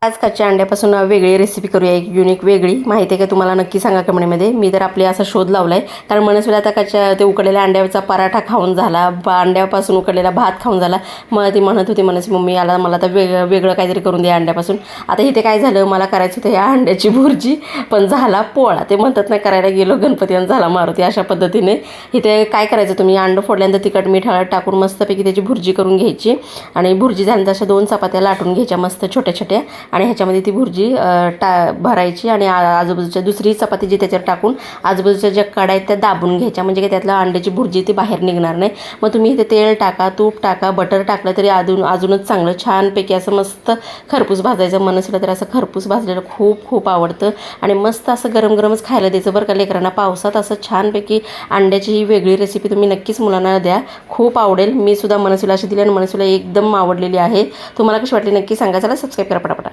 आज कच्च्या अंड्यापासून वेगळी रेसिपी करूया, एक युनिक वेगळी. माहिती आहे का तुम्हाला? नक्की सांगा कमेंटमध्ये. मी तर आपली असा शोध लावला आहे, कारण मनस्वीला आता कच्च्या ते उकडलेल्या अंड्याचा पराठा खाऊन झाला, अंड्यापासून उकडलेला भात खाऊन झाला. मग ती म्हणत होती, मनस्वी मम्मी आला मला तर वेगळं काहीतरी करून द्या अंड्यापासून. आता इथे काय झालं, मला करायचं होतं या अंड्याची भुर्जी, पण झाला पोळा. ते म्हणतात ना, करायला गेलो गणपती आणि झाला मारुती, अशा पद्धतीने. इथे काय करायचं, तुम्ही अंड फोडल्यानंतर तिखट मीठ हळद टाकून मस्तपैकी त्याची भुर्जी करून घ्यायची. आणि भुर्जी झाल्यानंतर अशा 2 चपात्या लाटून घ्यायच्या मस्त छोट्या छोट्या, आणि ह्याच्यामध्ये ती भुर्जी भरायची. आणि आजूबाजूच्या दुसरी चपाती जी त्याच्यावर टाकून आजूबाजूच्या ज्या कढया आहेत त्या दाबून घ्यायच्या, म्हणजे काय त्यातलं अंड्याची भुर्जी ती बाहेर निघणार नाही. मग तुम्ही इथे तेल टाका, तूप टाका, बटर टाकलं तरी अजूनच चांगलं. छानपैकी असं मस्त खरपूस भाजायचं. मनसला तर असं खरपूस भाजलेलं खूप खूप आवडतं, आणि मस्त असं गरम गरमच खायला द्यायचं बरं का लेकरांना. पावसात असं छानपैकी अंड्याची ही वेगळी रेसिपी तुम्ही नक्कीच मुलांना द्या, खूप आवडेल. मी सुद्धा मनसला अशी दिली आणि मनसला एकदम आवडलेली आहे. तुम्हाला कशी वाटली नक्की सांगा. चला सबस्क्राईब करा पटापटा.